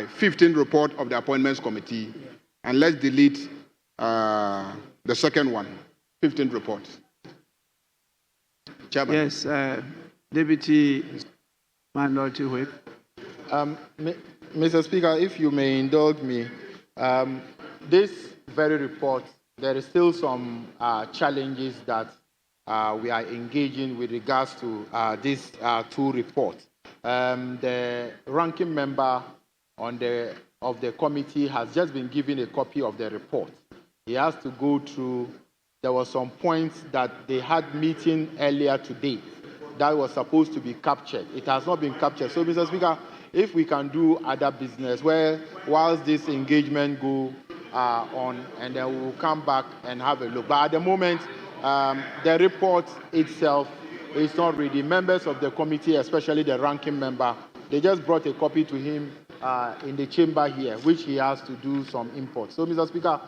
15th report of the Appointments Committee, and let's delete the second one, 15th report. Chairman. Yes, Deputy Minority Whip. Mr. Speaker, if you may indulge me, this very report, there is still some challenges that we are engaging with regards to these two reports. The ranking member of the committee has just been given a copy of the report. He has to go through. There were some points that they had meeting earlier today that was supposed to be captured. It has not been captured. So, Mr. Speaker, if we can do other business whilst this engagement go on, and then we will come back and have a look. But at the moment, the report itself is not ready. Members of the committee, especially the ranking member, they just brought a copy to him in the chamber here, which he has to do some import. So, Mr. Speaker,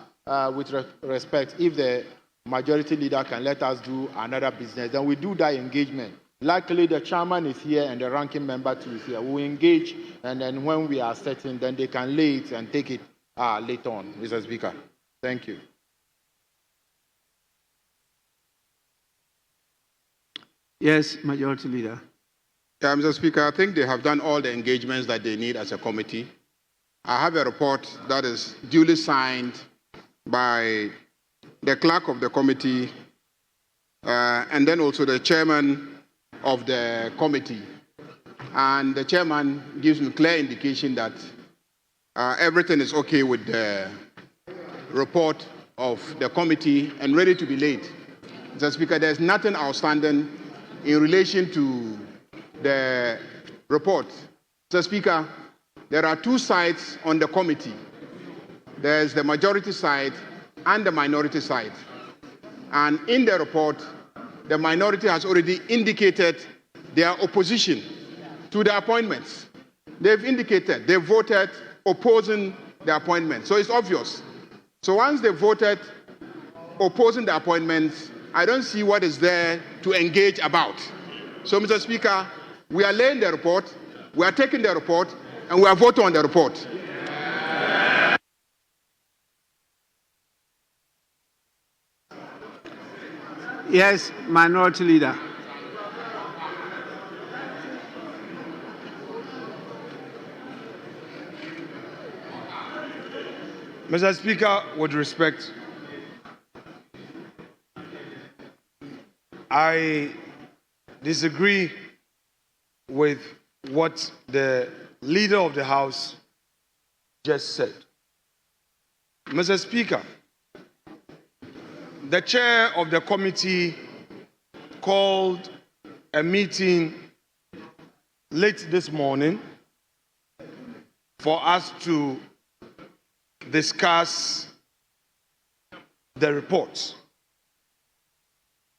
with respect, if the majority leader can let us do another business, then we do that engagement. Luckily, the chairman is here and the ranking member too is here. We will engage, and then when we are certain, then they can lay it and take it later on, Mr. Speaker. Thank you. Yes, Majority Leader. Yeah, Mr. Speaker, I think they have done all the engagements that they need as a committee. I have a report that is duly signed by the clerk of the committee and then also the chairman of the committee. And the chairman gives me clear indication that everything is okay with the report of the committee and ready to be laid. Mr. Speaker, there's nothing outstanding in relation to the report. Mr. Speaker, there are two sides on the committee. There's the majority side and the minority side. And in the report, the minority has already indicated their opposition to the appointments. They've indicated, they voted opposing the appointment. So it's obvious. So once they voted opposing the appointments, I don't see what is there to engage about. So, Mr. Speaker, we are laying the report, we are taking the report, and we are voting on the report. Yes, Minority Leader. Mr. Speaker, with respect, I disagree with what the leader of the House just said. Mr. Speaker, the chair of the committee called a meeting late this morning for us to discuss the report.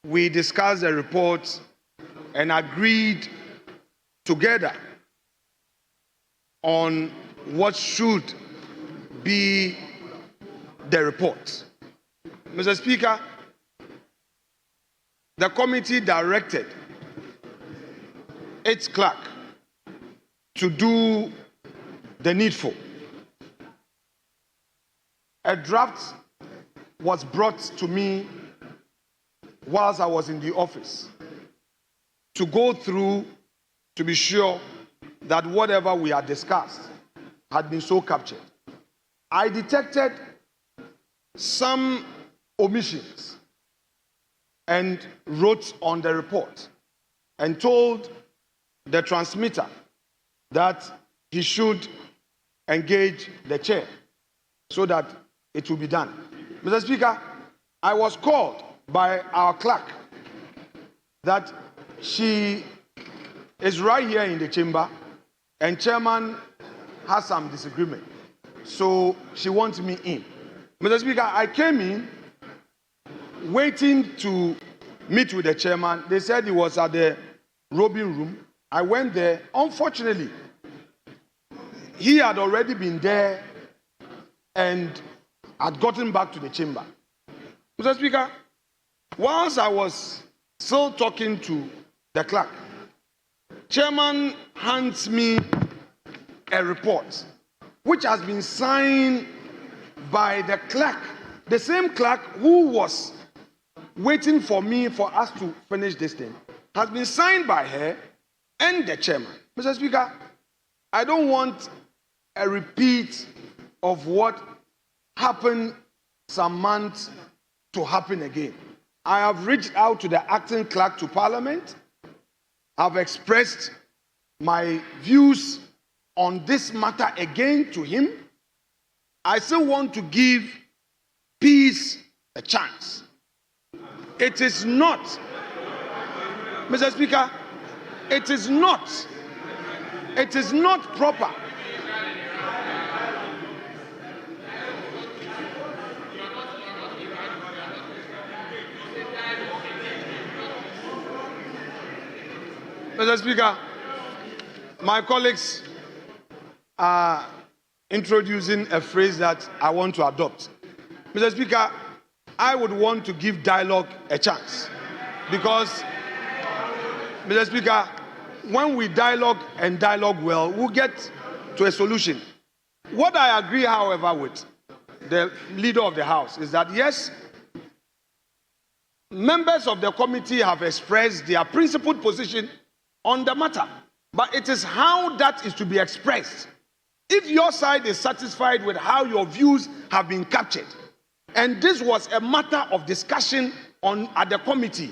We discussed the report and agreed together on what should be the report. Mr. Speaker, the committee directed its clerk to do the needful. A draft was brought to me whilst I was in the office to go through to be sure that whatever we had discussed had been so captured. I detected some omissions and wrote on the report and told the transmitter that he should engage the chair so that it will be done. Mr. Speaker, I was called by our clerk that she is right here in the chamber and chairman has some disagreement. So she wants me in. Mr. Speaker, I came in waiting to meet with the chairman. They said he was at the robing room. I went there. Unfortunately, he had already been there and had gotten back to the chamber. Mr. Speaker, whilst I was still talking to the clerk, chairman hands me a report which has been signed by the clerk, the same clerk who was waiting for me for us to finish this thing, has been signed by her and the chairman. Mr. Speaker, I don't want a repeat of what happened some months to happen again. I have reached out to the acting clerk to Parliament. I've expressed my views on this matter again to him. I still want to give peace a chance. It is not, Mr. Speaker, it is not proper. Mr. Speaker, my colleagues are introducing a phrase that I want to adopt. Mr. Speaker, I would want to give dialogue a chance because, Mr. Speaker, when we dialogue and dialogue well, we'll get to a solution. What I agree, however, with the leader of the House is that, yes, members of the committee have expressed their principled position on the matter, but it is how that is to be expressed. If your side is satisfied with how your views have been captured, and this was a matter of discussion at the committee,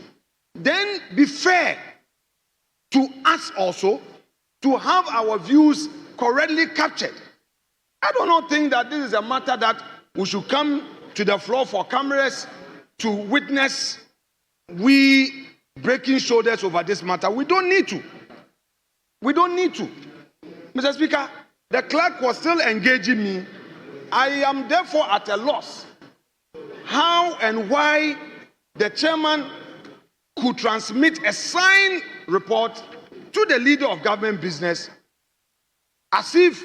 then be fair to us also to have our views correctly captured. I do not think that this is a matter that we should come to the floor for cameras to witness we breaking shoulders over this matter. We don't need to. We don't need to. Mr. Speaker, the clerk was still engaging me. I am therefore at a loss how and why the chairman could transmit a signed report to the leader of government business as if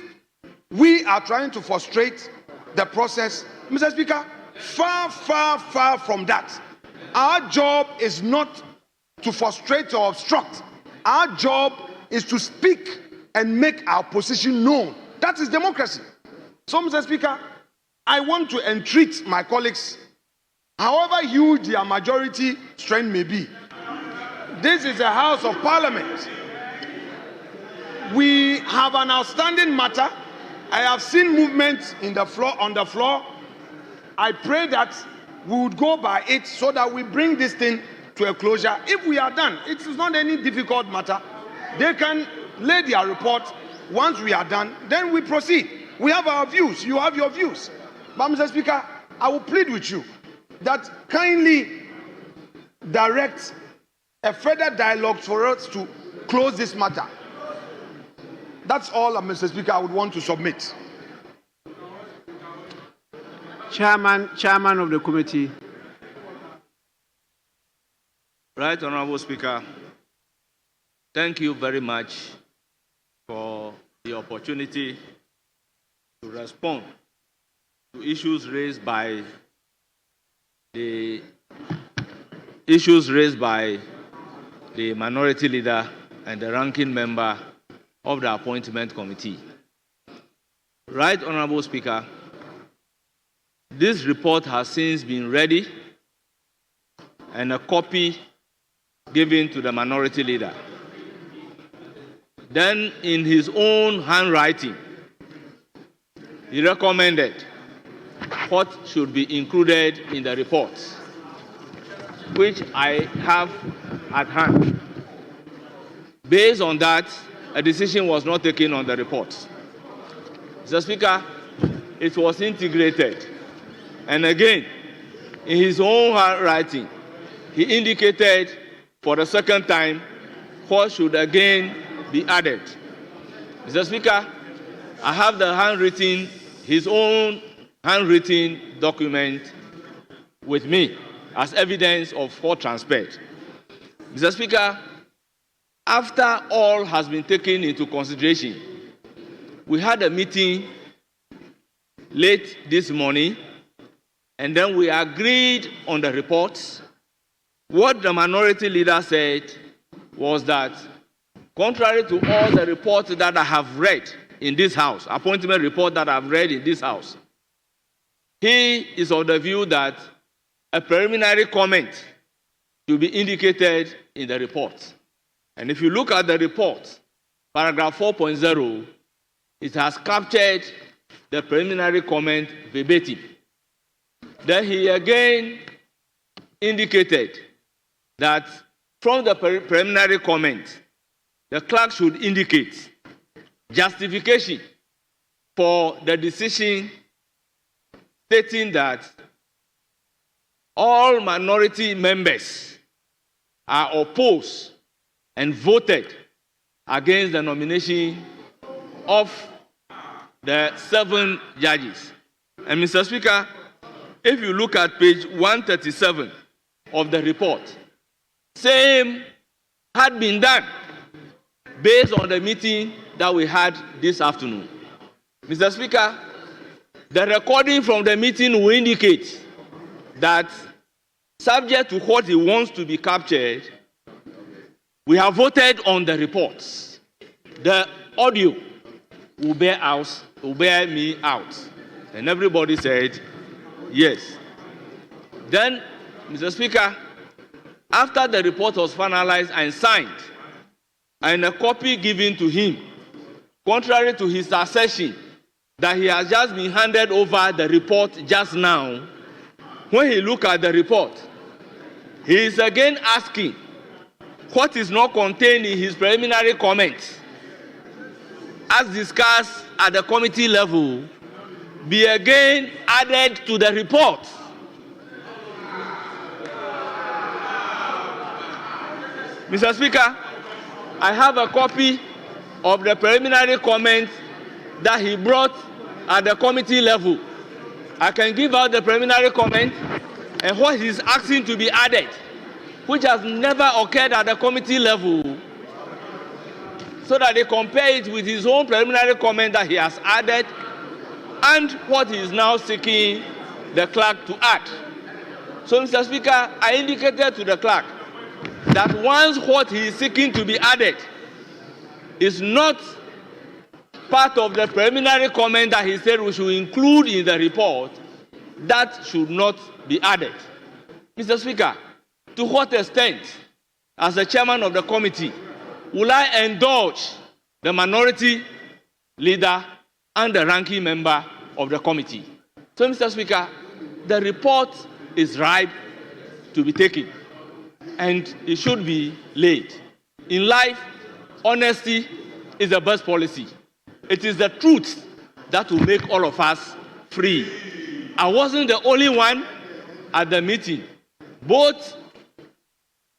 we are trying to frustrate the process. Mr. Speaker, far, far, far from that. Our job is not to frustrate or obstruct. Our job is to speak and make our position known. That is democracy. So, Mr. Speaker, I want to entreat my colleagues, however huge their majority strength may be. This is a House of Parliament. We have an outstanding matter. I have seen movement on the floor. I pray that we would go by it so that we bring this thing to a closure. If we are done, it is not any difficult matter. They can lay their report. Once we are done, then we proceed. We have our views. You have your views. But, Mr. Speaker, I will plead with you that kindly direct a further dialogue for us to close this matter. That's all, Mr. Speaker, I would want to submit. Chairman of the committee. Right, Honorable Speaker, thank you very much for the opportunity to respond to issues raised by the minority leader and the ranking member of the appointment committee. Right, Honorable Speaker, this report has since been ready and a copy given to the minority leader. Then, in his own handwriting, he recommended what should be included in the report, which I have at hand. Based on that, a decision was not taken on the report. Mr. Speaker, it was integrated. And again, in his own handwriting, he indicated for the second time what should again be added. Mr. Speaker, I have his own handwritten document with me as evidence of what transpired. Mr. Speaker, after all has been taken into consideration, we had a meeting late this morning, and then we agreed on the reports. What the minority leader said was that, contrary to all the reports that I have read, in this House, appointment report that I've read in this House, he is of the view that a preliminary comment should be indicated in the report. And if you look at the report, paragraph 4.0, it has captured the preliminary comment verbatim. Then he again indicated that from the preliminary comment, the clerk should indicate justification for the decision stating that all minority members are opposed and voted against the nomination of the 7 judges. And Mr. Speaker, if you look at page 137 of the report, same had been done based on the meeting that we had this afternoon. Mr. Speaker, the recording from the meeting will indicate that, subject to what he wants to be captured, we have voted on the reports. The audio will bear me out. And everybody said yes. Then, Mr. Speaker, after the report was finalized and signed, and a copy given to him, contrary to his assertion that he has just been handed over the report just now, when he looked at the report, he is again asking what is not contained in his preliminary comments, as discussed at the committee level, be again added to the report. Mr. Speaker, I have a copy of the preliminary comments that he brought at the committee level. I can give out the preliminary comment and what he's asking to be added, which has never occurred at the committee level, so that they compare it with his own preliminary comment that he has added and what he is now seeking the clerk to add. So, Mr. Speaker, I indicated to the clerk that once what he is seeking to be added is not part of the preliminary comment that he said we should include in the report, that should not be added. Mr. Speaker, to what extent, as the chairman of the committee, will I indulge the minority leader and the ranking member of the committee? So, Mr. Speaker, the report is ripe to be taken, and it should be laid. In life, honesty is the best policy. It is the truth that will make all of us free. I wasn't the only one at the meeting. Both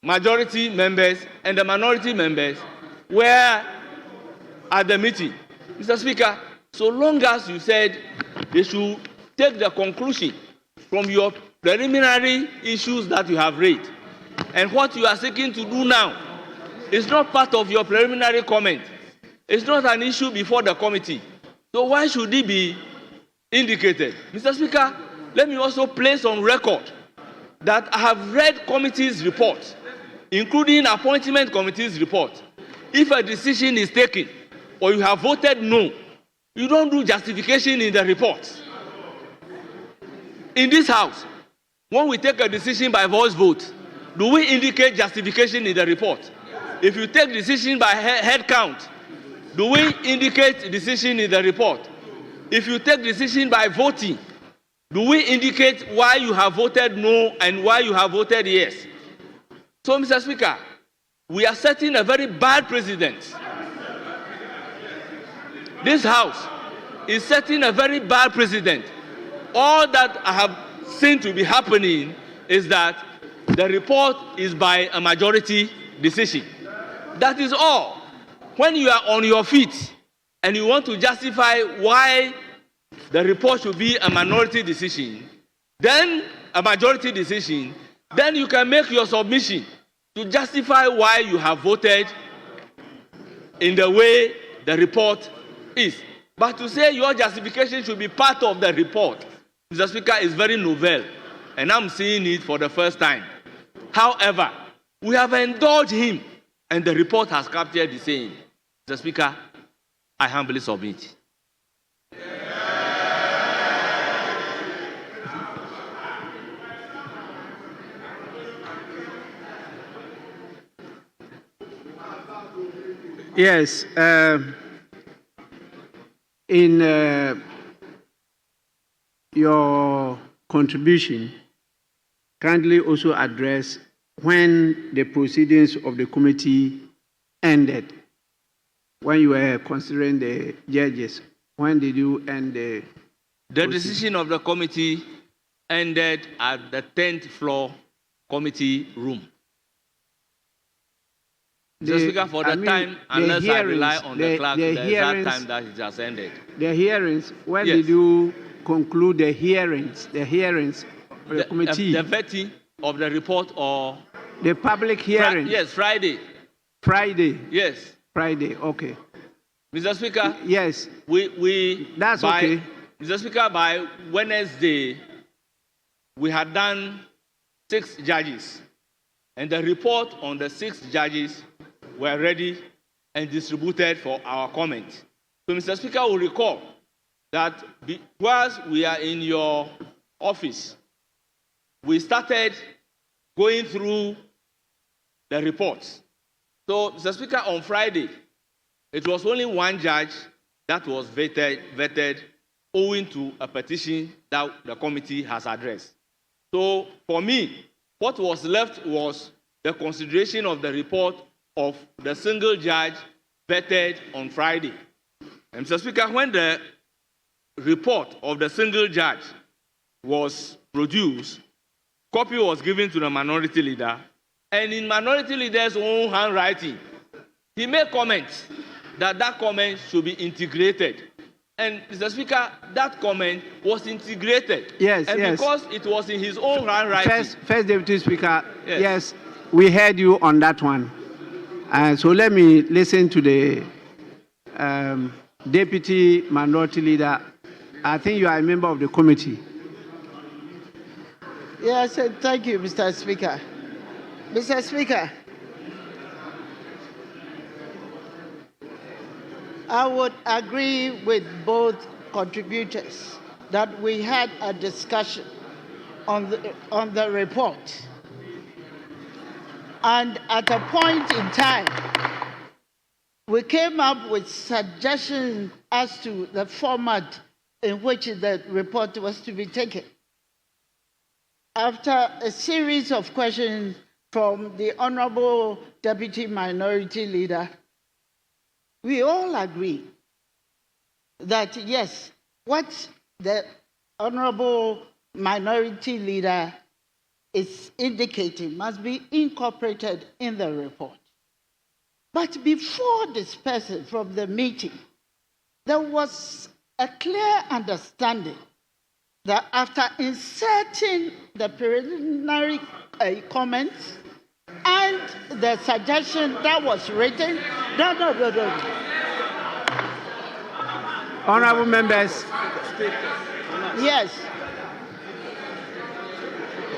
majority members and the minority members were at the meeting. Mr. Speaker, so long as you said they should take the conclusion from your preliminary issues that you have raised, and what you are seeking to do now is not part of your preliminary comment. It's not an issue before the committee. So why should it be indicated? Mr. Speaker, let me also place on record that I have read committee's report, including appointment committee's report. If a decision is taken or you have voted no, you don't do justification in the report. In this House, when we take a decision by voice vote, do we indicate justification in the report? If you take decision by head count, do we indicate decision in the report? If you take decision by voting, do we indicate why you have voted no and why you have voted yes? So, Mr. Speaker, we are setting a very bad precedent. This House is setting a very bad precedent. All that I have seen to be happening is that the report is by a majority decision. That is all. When you are on your feet and you want to justify why the report should be a minority decision, then a majority decision, then you can make your submission to justify why you have voted in the way the report is. But to say your justification should be part of the report, Mr. Speaker, is very novel, and I'm seeing it for the first time. However, we have indulged him, and the report has captured the same. Mr. Speaker, I humbly submit. Yes. In your contribution, kindly also address when the proceedings of the committee ended. When you were considering the judges, when did you end the? The decision of the committee ended at the 10th floor committee room. Just Speaker, for the time, unless I rely on the clerk, the exact time that it has ended. The hearings, when Yes. did you conclude the hearings? The hearings of the committee? The vetting of the report or? The public hearing? Yes, Friday. Friday? Yes. Friday, okay. Mr. Speaker, Yes, That's That's okay. Mr. Speaker, by Wednesday, we had done 6 judges, and the report on the 6 judges were ready and distributed for our comment. So, Mr. Speaker will recall that whilst we are in your office, we started going through the reports. So, Mr. Speaker, on Friday, it was only 1 judge that was vetted owing to a petition that the committee has addressed. So, for me, what was left was the consideration of the report of the single judge vetted on Friday. And Mr. Speaker, when the report of the single judge was produced, copy was given to the minority leader, and in minority leader's own handwriting, he made comments that comment should be integrated. And Mr. Speaker, that comment was integrated. Yes, and yes. because it was in his own handwriting. First Deputy Speaker, Yes. yes, we heard you on that one. So let me listen to the Deputy Minority Leader. I think you are a member of the committee. Yes, thank you, Mr. Speaker. Mr. Speaker, I would agree with both contributors that we had a discussion on the report. And at a point in time, we came up with suggestions as to the format in which the report was to be taken. After a series of questions from the Honorable Deputy Minority Leader, we all agree that yes, what the Honorable Minority Leader is indicating must be incorporated in the report. But before dispersing from the meeting, there was a clear understanding that after inserting the preliminary comments and the suggestion that was written, Honorable members. Yes.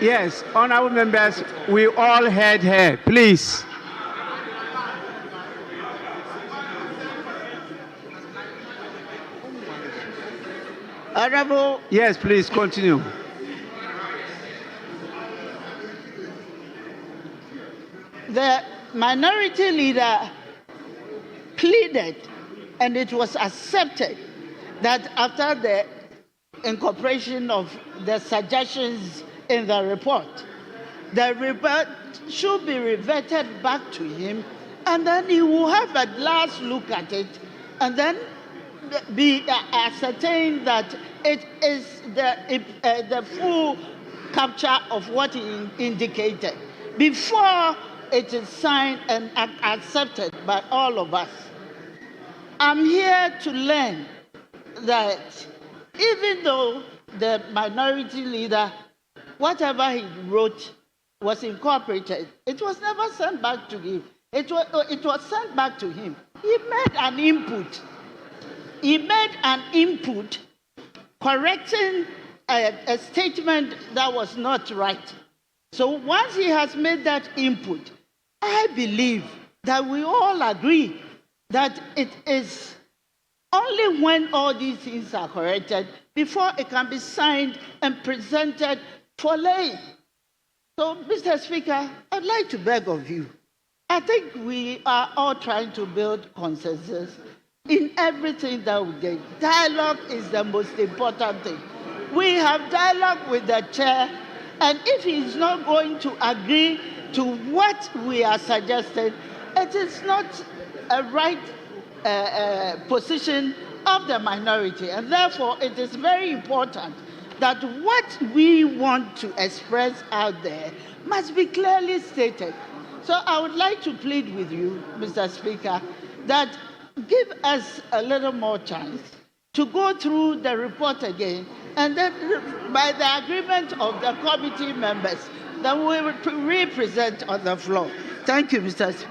Yes, honorable members, we all heard her. Please. Honorable. Yes, please continue. The minority leader pleaded, and it was accepted, that after the incorporation of the suggestions in the report should be reverted back to him, and then he will have a last look at it, and then be ascertained that it is the full capture of what he indicated before it is signed and accepted by all of us. I'm here to learn that even though the minority leader, whatever he wrote was incorporated, it was never sent back to him. It was sent back to him. He made an input. He made an input correcting a statement that was not right. So once he has made that input, I believe that we all agree that it is Only when all these things are corrected, before it can be signed and presented for laying. So, Mr. Speaker, I'd like to beg of you. I think we are all trying to build consensus in everything that we do. Dialogue is the most important thing. We have dialogue with the chair, and if he's not going to agree to what we are suggesting, it is not a right position of the minority. And therefore, it is very important that what we want to express out there must be clearly stated. So I would like to plead with you, Mr. Speaker, that give us a little more chance to go through the report again, and then by the agreement of the committee members, then we will represent on the floor. Thank you, Mr. Speaker.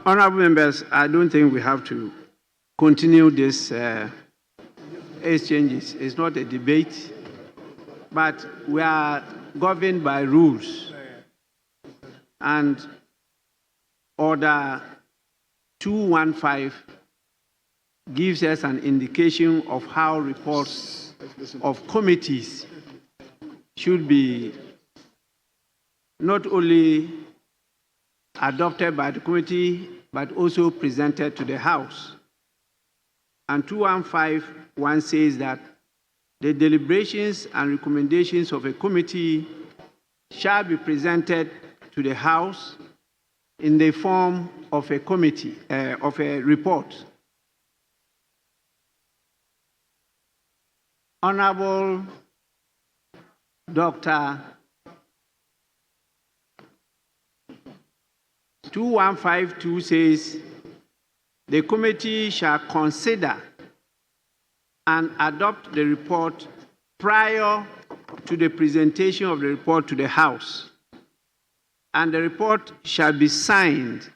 Honorable members, I don't think we have to continue this exchanges. It's not a debate, but we are governed by rules. And Order 215 gives us an indication of how reports of committees should be not only adopted by the committee, but also presented to the House. And 215 says that the deliberations and recommendations of a committee shall be presented to the House in the form of a committee, of a report. Honorable Dr. 2152 says, the committee shall consider and adopt the report prior to the presentation of the report to the House. And the report shall be signed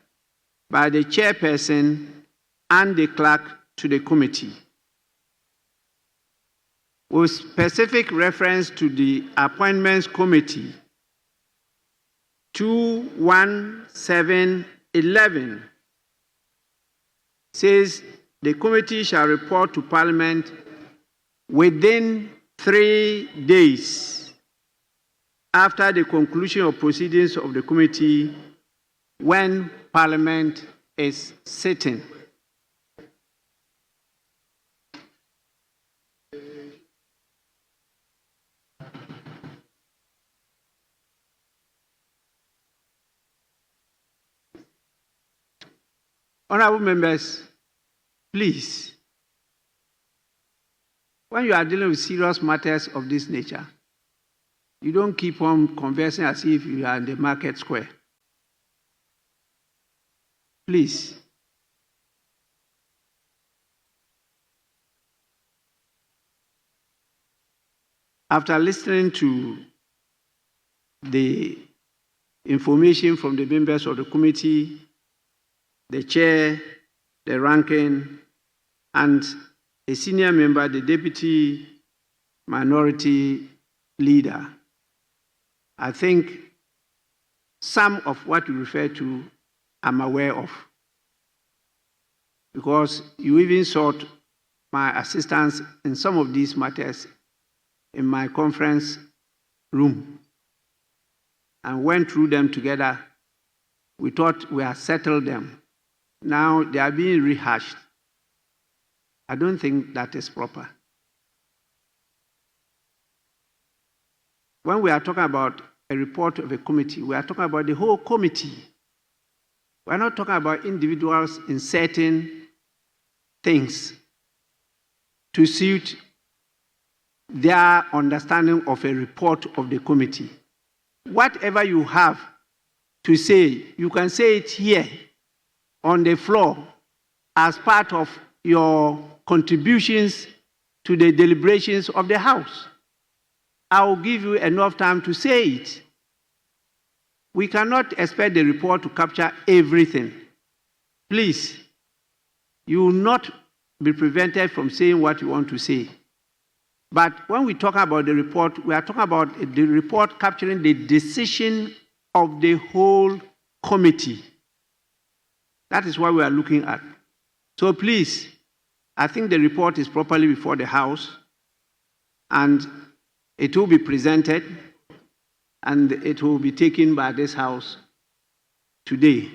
by the chairperson and the clerk to the committee. With specific reference to the Appointments Committee, 21711 says the committee shall report to Parliament within 3 days after the conclusion of proceedings of the committee when Parliament is sitting. Honorable members, please, when you are dealing with serious matters of this nature, you don't keep on conversing as if you are in the market square. Please. After listening to the information from the members of the committee, the chair, the ranking, and a senior member, the deputy minority leader, I think some of what you refer to, I'm aware of. Because you even sought my assistance in some of these matters in my conference room and went through them together. We thought we had settled them. Now they are being rehashed. I don't think that is proper. When we are talking about a report of a committee, we are talking about the whole committee. We are not talking about individuals inserting things to suit their understanding of a report of the committee. Whatever you have to say, you can say it here on the floor as part of your contributions to the deliberations of the House. I will give you enough time to say it. We cannot expect the report to capture everything. Please, you will not be prevented from saying what you want to say. But when we talk about the report, we are talking about the report capturing the decision of the whole committee. That is what we are looking at. So please, I think the report is properly before the House, and it will be presented, and it will be taken by this House today.